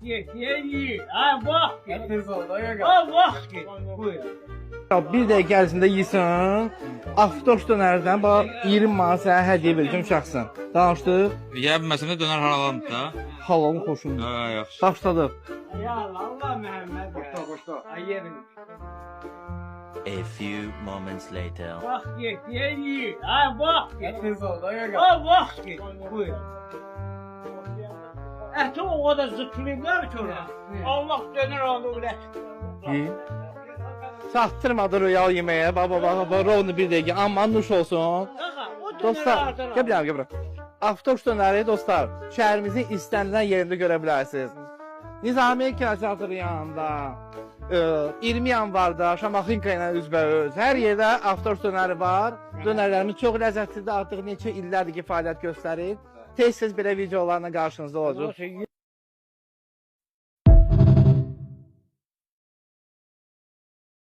Ye. Ha bak. Tez ol da ya. Ha bak. Buyur. Bir dəqiqə ərzində yeyirsən, Aftoş dönərdən bax 20 manat sənə hədiyyə verəcəm şəxsən. Danışdıq, Ya bilməsəm də dönər halalandı da. halalın xoşumdur. Ha, yaxşı. Başladıq. Ya Allah Mehmet. Başla. Ayyerim. A few moments later. Bak ye. Ha bak. Tez ol da ya. Ha bak. Buyur. Eti o kadar zıplayayım sonra. Allah döner onu öyle. Ye. Satdırmadı royal yeməyə. Baba, rovnu bir dəqiqə. Aman nuş olsun. Kaka o döner Dostlar, ardına. gəl bura. Aftoş dönəri dostlar, şəhərimizin istənilən yerində görə bilərsiniz. Nizamiye kinoteatrı yanında, 20 yanvarda Şamaxınka ilə üzbəüz, hər yerdə Aftoş dönəri var. Dönərlərimiz çox ləzzətlidir, artıq neçə illərdir ki fəaliyyət göstərir. Tez-tez belə videolarla qarşınızda olacaq.